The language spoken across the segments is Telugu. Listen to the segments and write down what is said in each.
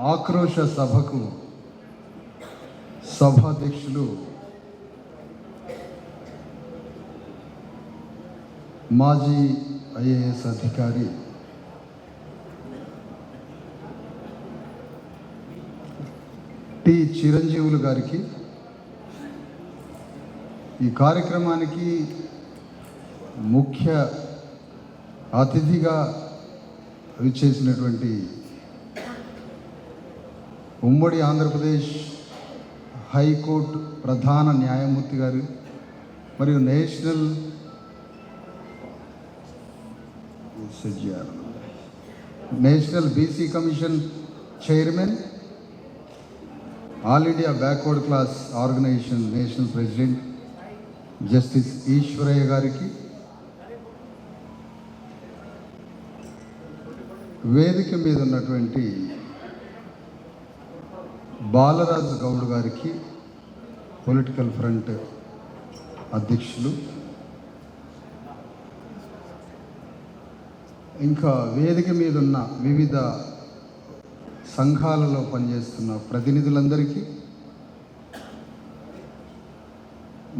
ఆక్రోశ సభకు సభాధ్యక్షులు మాజీ ఐఏఎస్ అధికారి టి చిరంజీవులు గారికి, ఈ కార్యక్రమానికి ముఖ్య అతిథిగా విచ్చేసినటువంటి ఉమ్మడి ఆంధ్రప్రదేశ్ హైకోర్టు ప్రధాన న్యాయమూర్తి గారు మరియు national BC commission chairman, all India backward class organisation national president justice Eshwaraiah గారికి, వేదిక మీద ఉన్నటువంటి బాలరాజు గౌడ్ గారికి, పొలిటికల్ ఫ్రంట్ అధ్యక్షులు, ఇంకా వేదిక మీద ఉన్న వివిధ సంఘాలలో పనిచేస్తున్న ప్రతినిధులందరికీ,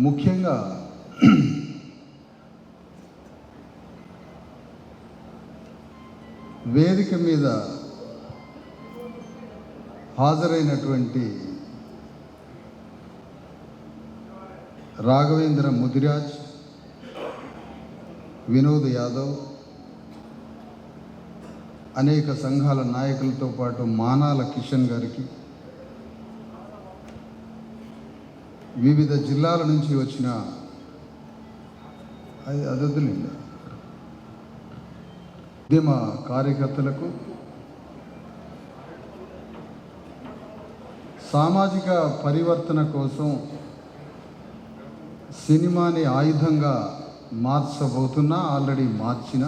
ముఖ్యంగా వేదిక మీద హాజరైనటువంటి రాఘవేంద్ర ముదిరాజ్, వినోద్ యాదవ్, అనేక సంఘాల నాయకులతో పాటు మానాల కిషన్ గారికి, వివిధ జిల్లాల నుంచి వచ్చిన అతిథులు, ఉద్యమ కార్యకర్తలకు, సామాజిక పరివర్తన కోసం సినిమాని ఆయుధంగా మార్చబోతున్నా, ఆల్రెడీ మార్చిన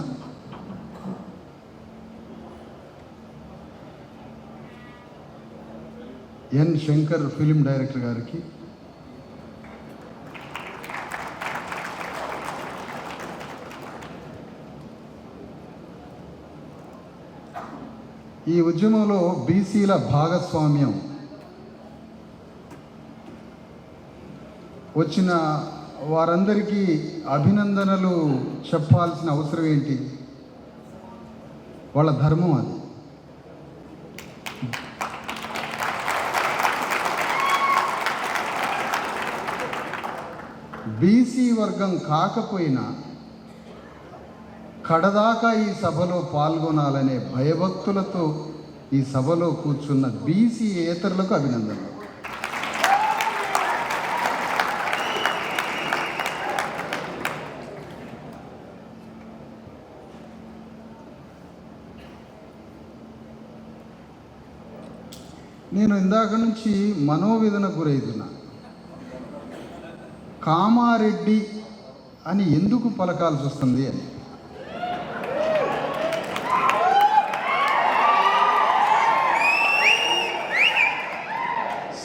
ఎన్ శంకర్ ఫిలిం డైరెక్టర్ గారికి, ఈ ఉద్యమంలో బీసీల భాగస్వామ్యం వచ్చిన వారందరికీ అభినందనలు చెప్పాల్సిన అవసరం ఏంటి? వాళ్ళ ధర్మం అది. బీసీ వర్గం కాకపోయినా కడదాకా ఈ సభలో పాల్గొనాలనే భయభక్తులతో ఈ సభలో కూర్చున్న బీసీ ఏతరులకు అభినందనలు. నేను ఇందాక నుంచి మనోవేదన గురైతున్నా. కామారెడ్డి అని ఎందుకు పలకాల్సి వస్తుంది అని.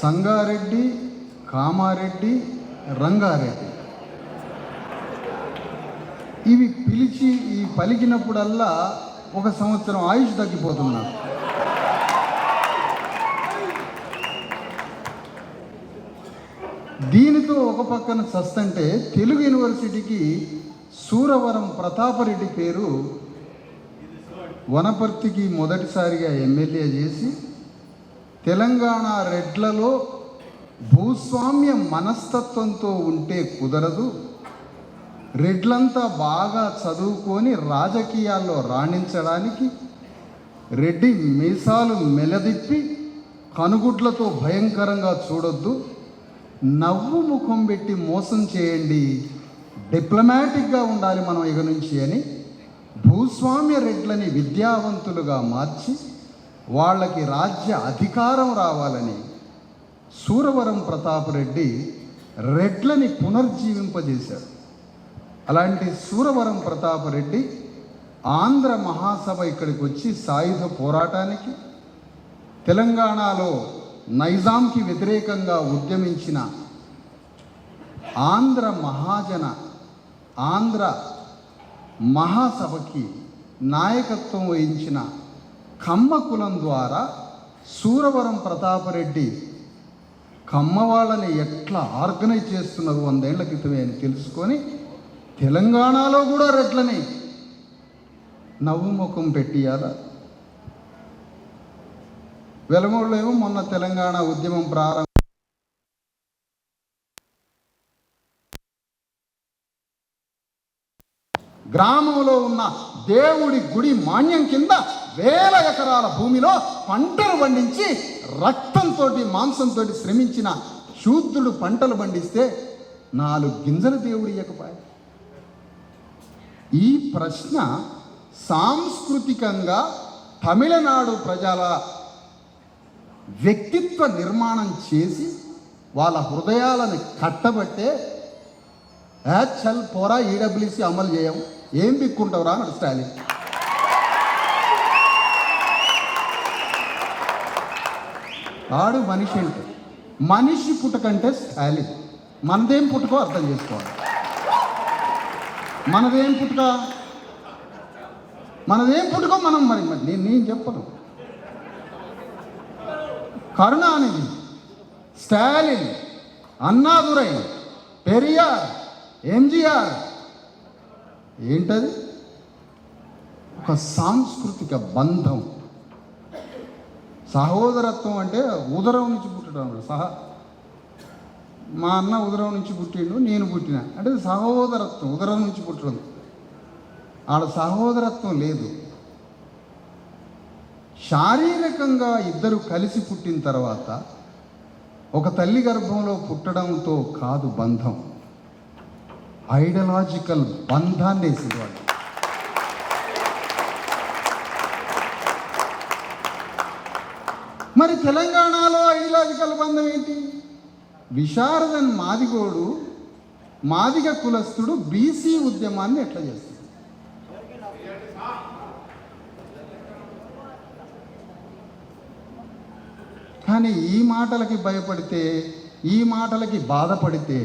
సంగారెడ్డి, కామారెడ్డి, రంగారెడ్డి ఇవి పిలిచి ఈ పలికినప్పుడల్లా 1 సంవత్సరం ఆయుష్ తగ్గిపోతున్నారు. దీనితో ఒక పక్కన చస్తంటే తెలుగు యూనివర్సిటీకి సూరవరం ప్రతాపరెడ్డి పేరు వనపర్తికి మొదటిసారిగా ఎమ్మెల్యే చేసి, తెలంగాణ రెడ్లలో భూస్వామ్య మనస్తత్వంతో ఉంటే కుదరదు, రెడ్లంతా బాగా చదువుకొని రాజకీయాల్లో రాణించడానికి రెడ్డి మీసాలు మెలదిప్పి కనుగుడ్లతో భయంకరంగా చూడొద్దు, నవ్వు ముఖం పెట్టి మోసం చేయండి, డిప్లొమాటిక్గా ఉండాలి మనం ఇక నుంచి అని భూస్వామ్య రెడ్లని విద్యావంతులుగా మార్చి వాళ్ళకి రాజ్య అధికారం రావాలని సూరవరం ప్రతాపరెడ్డి రెడ్లని పునర్జీవింపజేశాడు. అలాంటి సూరవరం ప్రతాపరెడ్డి ఆంధ్ర మహాసభ ఇక్కడికి వచ్చి సాయుధ పోరాటానికి, తెలంగాణలో నైజాంకి వ్యతిరేకంగా ఉద్యమించిన ఆంధ్ర మహాసభకి నాయకత్వం వహించిన కమ్మ కులం ద్వారా సూరవరం ప్రతాపరెడ్డి కమ్మవాళ్ళని ఎట్లా ఆర్గనైజ్ చేస్తున్నారు 100 ఏళ్ల క్రితమే అని తెలుసుకొని తెలంగాణలో కూడా రెడ్లని నవ్వు ముఖం పెట్టియాల. వెలమూరులో ఏమో మొన్న తెలంగాణ ఉద్యమం ప్రారంభం గ్రామంలో ఉన్న దేవుడి గుడి మాన్యం కింద 1000 ఎకరాల భూమిలో పంటలు పండించి రక్తంతో మాంసంతో శ్రమించిన శూద్రుడు పంటలు పండిస్తే 4 గింజలు దేవుడు ఇవ్వకపోయాడు. ఈ ప్రశ్న సాంస్కృతికంగా తమిళనాడు ప్రజల వ్యక్తిత్వ నిర్మాణం చేసి వాళ్ళ హృదయాలను కట్టబట్టే చల్ పోరా ఈడబ్ల్యూసీ అమలు చేయం, ఏం బిక్కుంటావురా అని స్టాలిన్. ఆడు మనిషి అంటే మనిషి పుట్టకంటే స్టాలిన్. మనదేం పుట్టుకో అర్థం చేసుకోవాలి. మనదేం పుట్టుకో మనం మరి నేను చెప్పను. కరుణానిధి, స్టాలిన్, అన్నాదురై, పెరియార్, ఎంజీఆర్ ఏంటది? ఒక సాంస్కృతిక బంధం. సహోదరత్వం అంటే ఉదరం నుంచి పుట్టడం. మా అన్న ఉదరం నుంచి పుట్టిండు, నేను పుట్టిన అంటే సహోదరత్వం. ఉదరం నుంచి పుట్టడం ఆడ సహోదరత్వం లేదు. శారీరకంగా ఇద్దరు కలిసి పుట్టిన తర్వాత ఒక తల్లి గర్భంలో పుట్టడంతో కాదు బంధం, ఐడియాలజికల్ బంధాన్ని వేసింది వాళ్ళు. మరి తెలంగాణలో ఐడియాలజికల్ బంధం ఏంటి? విశారదన్ మాదిగోడు, మాదిగ కులస్తుడు బీసీ ఉద్యమాన్ని ఎట్లా చేస్తాడు? కానీ ఈ మాటలకి భయపడితే, ఈ మాటలకి బాధపడితే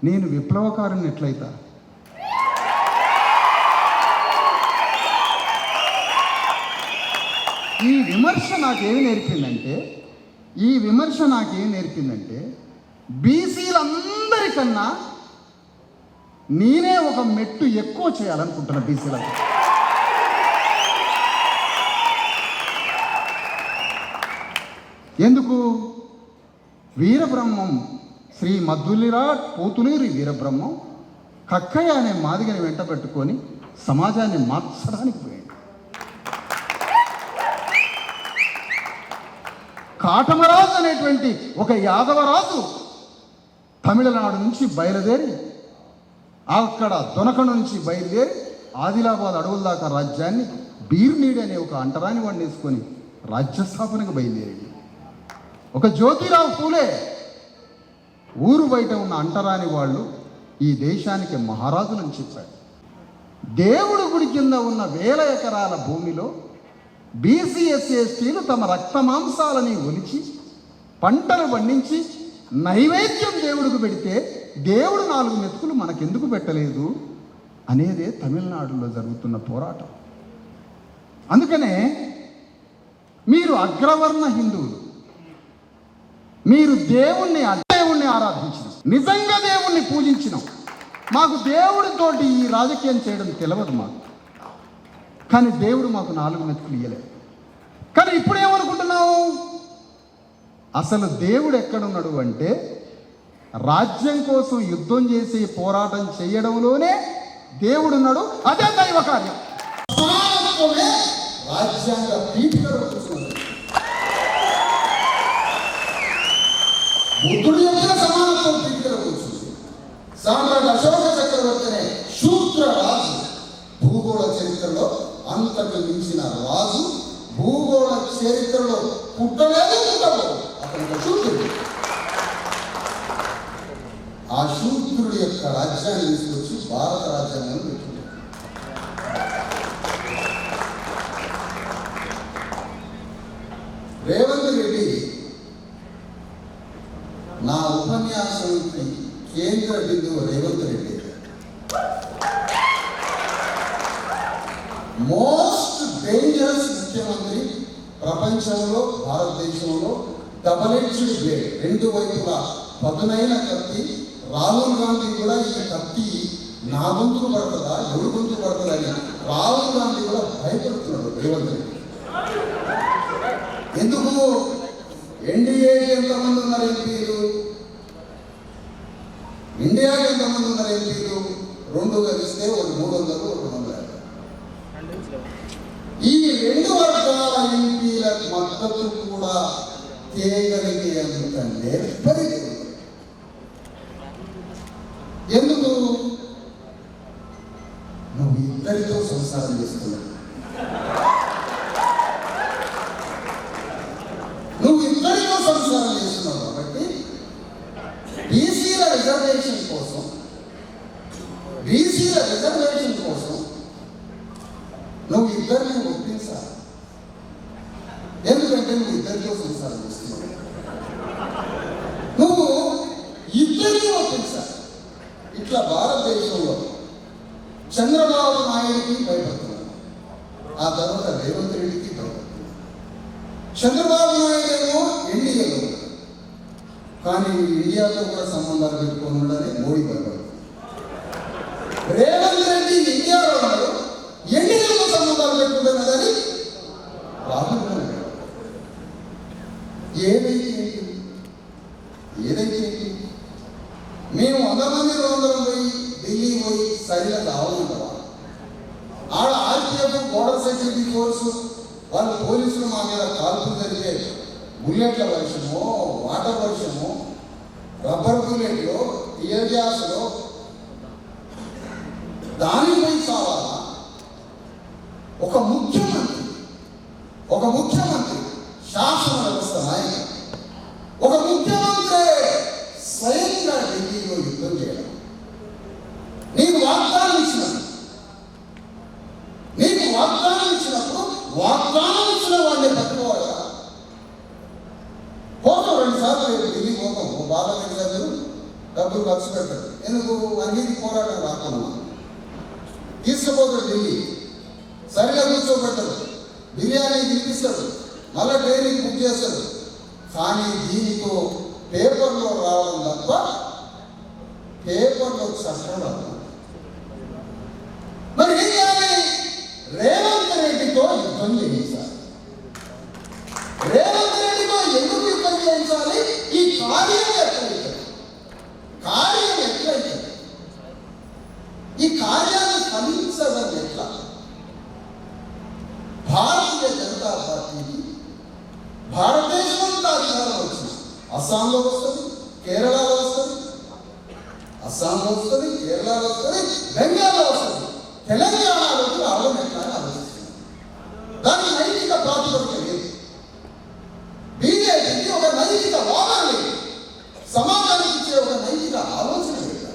నేను విప్లవకారుని ఎట్లయితా? ఈ విమర్శ నాకేమి నేర్పిందంటే బీసీలందరికన్నా నేనే ఒక మెట్టు ఎక్కువ చేయాలనుకుంటున్నా బీసీలకు. ఎందుకు? వీరబ్రహ్మం శ్రీ మద్దులిరాట్ పోతులూరి వీరబ్రహ్మం కక్కయ్య అనే మాదిగని వెంట పెట్టుకొని సమాజాన్ని మార్చడానికి పోయాడు. కాటమరాజు అనేటువంటి ఒక యాదవరాజు తమిళనాడు నుంచి బయలుదేరి, అక్కడ దొనకొండ నుంచి బయలుదేరి ఆదిలాబాద్ అడవుల దాకా రాజ్యాన్ని బీర్నీడి అనే ఒక అంటరాని వాడిని వేసుకొని రాజ్యస్థాపనకు బయలుదేరాడు. ఒక జ్యోతిరావు పూలే ఊరు బయట ఉన్న అంటరాని వాళ్ళు ఈ దేశానికి మహారాజులని చెప్పాడు. దేవుడు గుడి కింద ఉన్న 1000 ఎకరాల భూమిలో బీసీ ఎస్సీ ఎస్టీలు తమ రక్త మాంసాలని ఒలిచి పంటలు పండించి నైవేద్యం దేవుడికి పెడితే దేవుడు 4 మెతుకులు మనకెందుకు పెట్టలేదు అనేదే తమిళనాడులో జరుగుతున్న పోరాటం. అందుకనే మీరు అగ్రవర్ణ హిందువులు, మీరు దేవుణ్ణి ఆరాధించినాం, నిజంగా దేవుణ్ణి పూజించినాం. మాకు దేవుడితోటి ఈ రాజకీయం చేయడం తెలియదు మాకు. కానీ దేవుడు మాకు 4 మెతుకులు ఇయ్యలేదు. కానీ ఇప్పుడు ఏమనుకుంటున్నావు? అసలు దేవుడు ఎక్కడున్నాడు అంటే రాజ్యం కోసం యుద్ధం చేసి పోరాటం చేయడంలోనే దేవుడున్నాడు. అదే దైవ కార్యం. రాజ్యాంగ పీఠికలో కూర్చున్నాడు. బుద్ధుడు చెప్పిన సమానత్వం పీఠికలో కూర్చుంది. సామ్రాట్ అశోక చక్రవర్తినే శూద్ర రాజు. భూగోళ చరిత్రలో అంతకు మించిన రాజు భూగోళ చరిత్రలో పుట్టలేదు, పుట్టలేదు. అతనికి శూద్రుడు. ఆ శూద్రుడి యొక్క రాజ్యాన్ని తీసుకొచ్చి భారత రాజ్యాంగాన్ని పెట్టింది. రేవంత్ రెడ్డి నా ఉపన్యాసానికి కేంద్ర బిందువు రేవంత్ రెడ్డి. మోస్ట్ డేంజరస్ ముఖ్యమంత్రి ప్రపంచ ప్రపంచంలో భారతదేశంలో డబల్ ఎడ్జ్డ్ బ్లేడ్, రెండు వైపులా పదునైన కత్తి. రాహుల్ గాంధీ కూడా ఈ కత్తి నా గొంతుకు పడుతుందా, ఎవరి గొంతుకు పడుతుందా అని రాహుల్ గాంధీ కూడా భయపడుతున్నాడు రేవంత్ రెడ్డి. ఎందుకు? ఎన్డీఏకి ఎంతమంది ఉన్నారు ఎంపీలు, ఇండియాకి ఎంతమంది ఉన్నారు ఎంపీలు, రెండు కలిస్తే ఒక 300, ఒక 250. ఈ రెండు వర్గాల ఎంపీల మద్దతు కూడా తేగలిగేంత నేర్పరి. ఎందుకు? నువ్వు ఇద్దరితో సంసారం చేస్తున్నావు, నువ్వు ఇద్దరితో సంసారం చేస్తున్నావు కాబట్టి బీసీల రిజర్వేషన్ కోసం నువ్వు ఇద్దరిని ఒప్పించాలి. ఎందుకంటే నువ్వు ఇద్దరితో సంసారం చేస్తున్నావు, నువ్వు ఇద్దరిని ఒప్పించాలి. ఇట్లా భారతదేశంలో చంద్రబాబు నాయుడికి భయపడుతున్నాడు, ఆ తర్వాత రేవంత్ రెడ్డికి భయపడుతున్నాడు. చంద్రబాబు నాయుడు ఏమో ఎన్డీఏలో, కానీ ఇండియాతో కూడా సంబంధాలు పెట్టుకొని ఉండని మోడీ భయపడుతుంది. రేవంత్ రెడ్డి ఇండియాలో ఉన్నాడు, ఎన్డీఏతో సంబంధాలు పెట్టుకుంటున్నా కానీ రాహుల్ గాంధీ. ఏదైతే మేము 100 మంది 200 పోయి ఢిల్లీ పోయి సరిగా రావాలంటావా? ఆడ ఆర్పీఎఫ్, బోర్డర్ సెక్యూరిటీ ఫోర్సు వాళ్ళు పోలీసులు మా మీద కాల్పులు జరిగే బుల్లెట్ల వర్షము, వాటర్ వర్షము, రబ్బర్ బుల్లెట్లు, టియర్ గ్యాస్లో దానిపై సావాలా? ఒక ముఖ్యమంత్రి శాసన వ్యవస్థ నాయకుడు, ఒక ముఖ్యమంత్రి స్వయంగా ఢిల్లీలో యుద్ధం చేయడం. నీకు వాగ్దానం ఇచ్చినప్పుడు వాగ్దానం ఇచ్చిన వాళ్ళే పట్టుకోవాలి. పోతాం 2 సార్లు ఢిల్లీ పోతాం, ఓ బాగా గారు డబ్బులు ఖర్చు పెట్టారు. ఎందుకు? అన్నిటి పోరాటం రాకుండా తీసుకుపోతాడు ఢిల్లీ, సరిగా కూర్చోబెట్టరు, బిర్యానీ తినిపిస్తాడు, మళ్ళీ ట్రైనింగ్ బుక్ చేస్తాడు. కానీ దీనితో పేపర్లో రావడం తప్ప పేపర్లో చట్టం రాదు. మరి ఏం చేయాలి? రేవంత్ రెడ్డితో యుద్ధం చేయించాలి. రేవంత్ రెడ్డితో ఎందుకు యుద్ధం చేయించాలి? ఈ కార్యం ఎట్లయితే ఈ కార్యాన్ని ఫలించడం ఎట్లా? భారతీయ జనతా పార్టీకి భారతదేశంలో అధికారం వచ్చింది. అస్సాంలో వస్తుంది, కేరళలో వస్తుంది, కేరళలో వస్తుంది, బెంగాల్లో వస్తుంది, తెలంగాణలోకి రావడం ఎట్లా అని ఆలోచిస్తుంది. దానికి నైతిక ప్రాతిపదిక లేదు. బీజేపీకి ఒక నైతిక వాదన లేదు, సమాజానికి ఇచ్చే ఒక నైతిక ఆలోచన లేదు,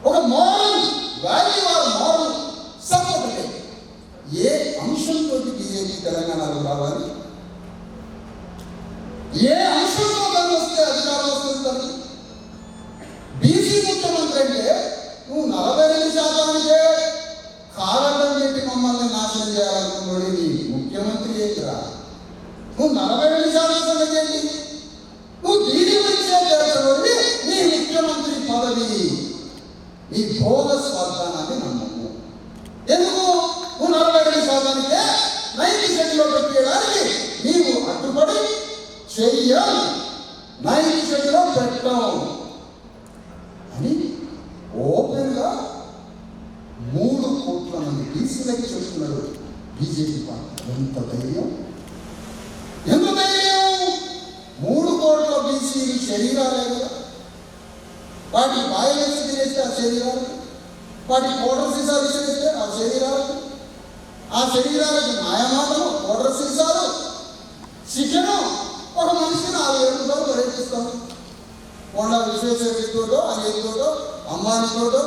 ఒక moral value or moral support లేదు. ఏ అంశంతో బీజేపీ తెలంగాణలో రావాలి? ఏ అంశంతో దాన్ని వస్తే అధికారం వస్తుంది? బీసీ ముఖ్యమంత్రి అంటే నువ్వు 42% కారణం పెట్టి మమ్మల్ని నాశనం చేయాలనుకున్నాడు నీ ముఖ్యమంత్రి ఏంటిరా? నువ్వు 42% సంగతి ఏంటి? నువ్వు దీని గురించే చేస్తున్నది నీ ముఖ్యమంత్రి పదవి, నీ బోగస్ వాగ్దానాన్ని నమ్మము. ఎందుకు? నువ్వు 42%కే 90% పెట్టేయడానికి నీవు అడ్డుపడి చెయ్యాలి, 90% పెట్టావు అని ఓపెన్గా 3 కోట్ల మంది బీసీలకి చెప్తున్నాడు బీజేపీ పార్టీ. ఎంత ధైర్యం! 3 కోట్ల బీసీలు శరీరాలే కదా, వాటి బాయిలేసి తినేస్తే ఆ శరీరాలు, వాటి పౌడర్ సీసాలు చేస్తే ఆ శరీరాలకు మాయమాటలు, పౌడర్ సీసాలు, శిక్షను ఒక మనిషిని 4 ఏళ్ళతో ప్రేరేపిస్తాం. కొండ విశ్వేశ్వరరెడ్డితోటో, అనితోటో, అంబానీతోటో